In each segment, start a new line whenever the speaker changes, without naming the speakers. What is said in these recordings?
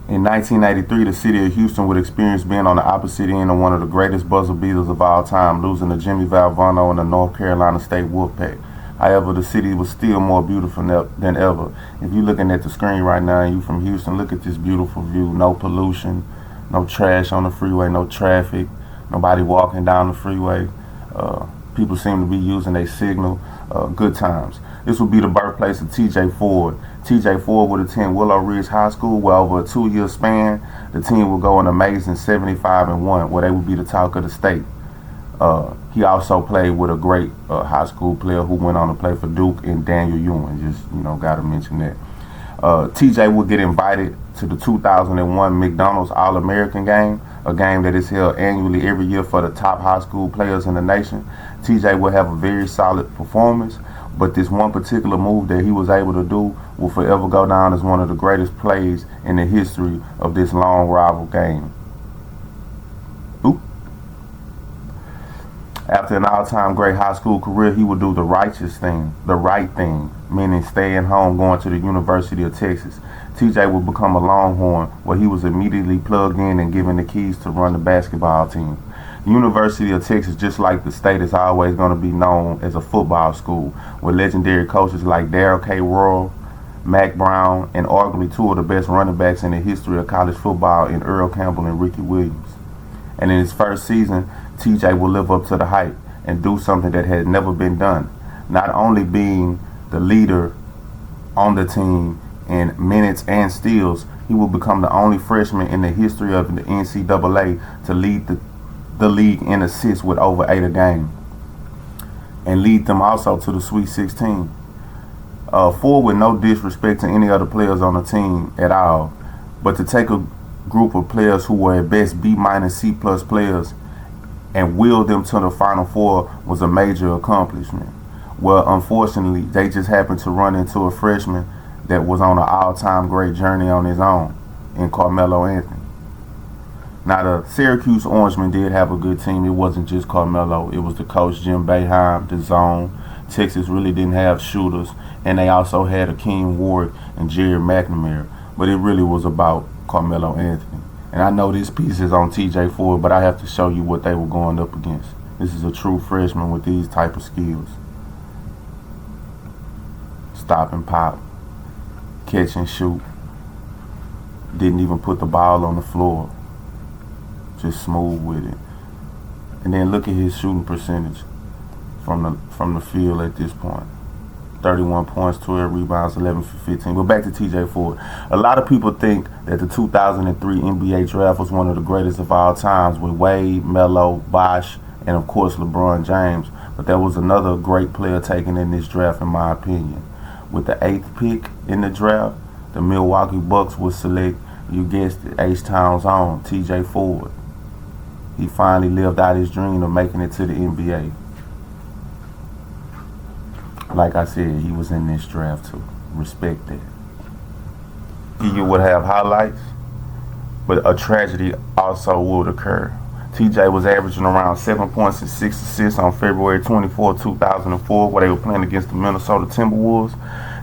In 1983, the city of Houston would experience being on the opposite end of one of the greatest buzzer beaters of all time, losing to Jimmy Valvano and the North Carolina State Wolfpack. However, the city was still more beautiful than ever. If you're looking at the screen right now and you from Houston, look at this beautiful view. No pollution, no trash on the freeway, no traffic, nobody walking down the freeway. People seem to be using their signal. Good times. This would be the birthplace of T.J. Ford. T.J. Ford would attend Willow Ridge High School, where over a 2-year span, the team would go an amazing 75-1, where they would be the talk of the state. He also played with a great high school player who went on to play for Duke, and Daniel Ewing. Just, got to mention that. TJ would get invited to the 2001 McDonald's All-American game, a game that is held annually every year for the top high school players in the nation. TJ would have a very solid performance, but this one particular move that he was able to do will forever go down as one of the greatest plays in the history of this long rival game. Oop. After an all-time great high school career, he would do the righteous thing, the right thing, meaning staying home, going to the University of Texas. TJ would become a Longhorn, where he was immediately plugged in and given the keys to run the basketball team. The University of Texas, just like the state, is always going to be known as a football school, with legendary coaches like Darrell K. Royal, Mack Brown, and arguably two of the best running backs in the history of college football in Earl Campbell and Ricky Williams. And in his first season, TJ will live up to the hype and do something that had never been done. Not only being the leader on the team in minutes and steals, he will become the only freshman in the history of the NCAA to lead the league in assists with over 8 a game, and lead them also to the Sweet 16. Ford, with no disrespect to any other players on the team at all, but to take a group of players who were at best B- C+ players and will them to the Final Four was a major accomplishment. Well, unfortunately, they just happened to run into a freshman that was on an all-time great journey on his own in Carmelo Anthony. Now, the Syracuse Orangemen did have a good team. It wasn't just Carmelo. It was the coach, Jim Boeheim, the zone. Texas really didn't have shooters, and they also had Akeem Ward and Jerry McNamara. But it really was about Carmelo Anthony. And I know this piece is on TJ Ford, but I have to show you what they were going up against. This is a true freshman with these type of skills. Stop and pop, catch and shoot. Didn't even put the ball on the floor. Just smooth with it. And then look at his shooting percentage from the field at this point. 31 points, 12 rebounds, 11 for 15. But back to TJ Ford. A lot of people think that the 2003 NBA draft was one of the greatest of all times, with Wade, Melo, Bosh, and of course LeBron James. But there was another great player taken in this draft, in my opinion. With the 8th pick in the draft, the Milwaukee Bucks would select, you guessed it, H-Town's own TJ Ford. He finally lived out his dream of making it to the NBA. Like I said, he was in this draft too. Respect that. You would have highlights, but a tragedy also would occur. TJ was averaging around 7 points and 6 assists on February 24, 2004, where they were playing against the Minnesota Timberwolves.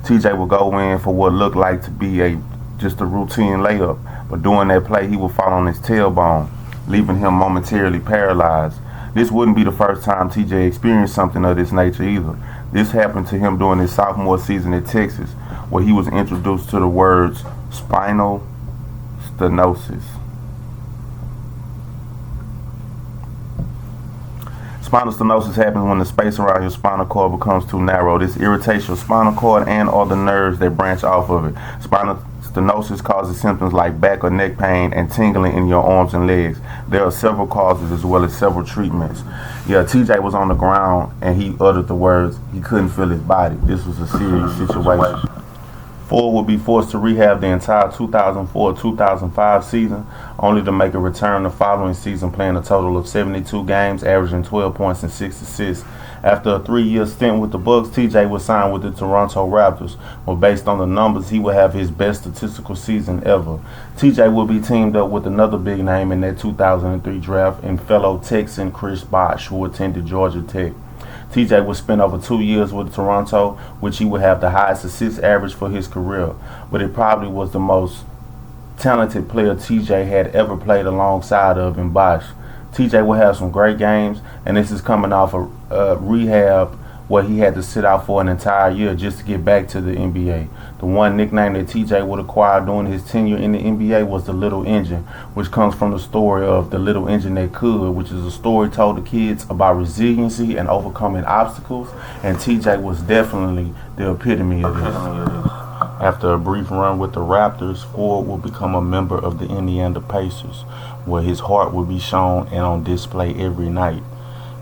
TJ would go in for what looked like to be just a routine layup, but during that play, he would fall on his tailbone, leaving him momentarily paralyzed. This wouldn't be the first time TJ experienced something of this nature either. This happened to him during his sophomore season at Texas, where he was introduced to the words spinal stenosis. Spinal stenosis happens when the space around your spinal cord becomes too narrow. This irritates your spinal cord and all the nerves that branch off of it. Spinal stenosis causes symptoms like back or neck pain and tingling in your arms and legs. There are several causes as well as several treatments. Yeah, TJ was on the ground and he uttered the words, he couldn't feel his body. This was a serious situation. Ford would be forced to rehab the entire 2004-2005 season, only to make a return the following season, playing a total of 72 games, averaging 12 points and 6 assists. After a 3-year stint with the Bucks, TJ was signed with the Toronto Raptors, where based on the numbers, he would have his best statistical season ever. TJ would be teamed up with another big name in that 2003 draft, and fellow Texan Chris Bosh, who attended Georgia Tech. TJ would spend over 2 years with Toronto, which he would have the highest assist average for his career, but it probably was the most talented player TJ had ever played alongside of in Bosch. TJ will have some great games, and this is coming off a rehab where he had to sit out for an entire year just to get back to the NBA. The one nickname that TJ would acquire during his tenure in the NBA was the Little Engine, which comes from the story of the Little Engine That Could, which is a story told to kids about resiliency and overcoming obstacles, and TJ was definitely the epitome of this. After a brief run with the Raptors, Ford will become a member of the Indiana Pacers, where his heart will be shown and on display every night.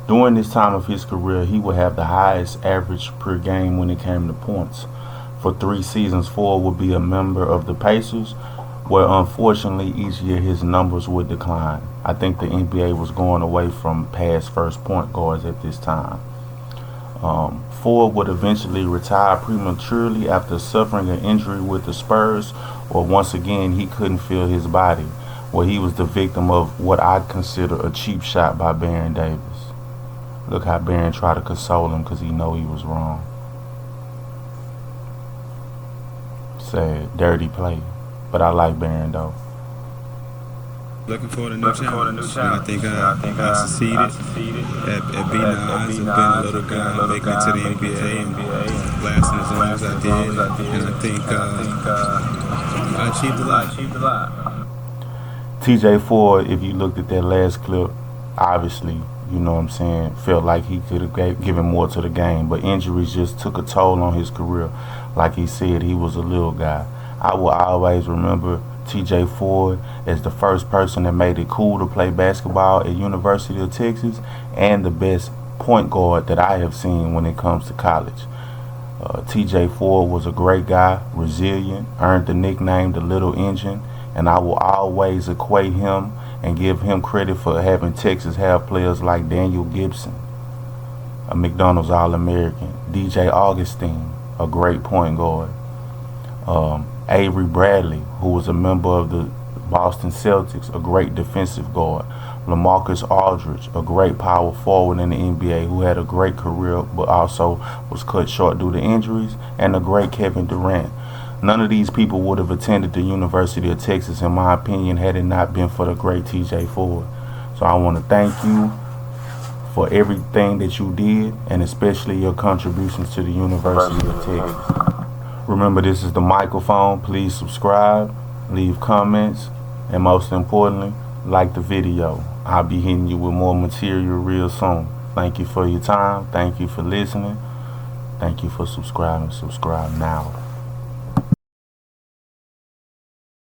During this time of his career, he would have the highest average per game when it came to points. For 3 seasons, Ford would be a member of the Pacers, where unfortunately each year his numbers would decline. I think the NBA was going away from past first point guards at this time. Ford would eventually retire prematurely after suffering an injury with the Spurs, or once again he couldn't feel his body, where he was the victim of what I consider a cheap shot by Baron Davis. Look how Baron tried to console him because he know he was wrong. Sad, dirty play, but I like Baron though.
Looking for the new challenge. I think I succeeded at beating the odds of being a little guy, making it to the NBA and lasting as long as I did. And I think I achieved a lot.
TJ Ford, if you looked at that last clip, obviously, you know what I'm saying, felt like he could have given more to the game, but injuries just took a toll on his career. Like he said, he was a little guy. I will always remember TJ Ford as the first person that made it cool to play basketball at University of Texas, and the best point guard that I have seen when it comes to college. TJ Ford was a great guy, resilient, earned the nickname the Little Engine, and I will always equate him and give him credit for having Texas have players like Daniel Gibson, a McDonald's All-American, DJ Augustine, a great point guard, Avery Bradley, who was a member of the Boston Celtics, a great defensive guard, LaMarcus Aldridge, a great power forward in the NBA who had a great career but also was cut short due to injuries, and the great Kevin Durant. None of these people would have attended the University of Texas, in my opinion, had it not been for the great TJ Ford. So I want to thank you for everything that you did, and especially your contributions to the University of Texas. Remember, this is the microphone. Please subscribe, leave comments, and most importantly, like the video. I'll be hitting you with more material real soon. Thank you for your time. Thank you for listening. Thank you for subscribing. Subscribe now.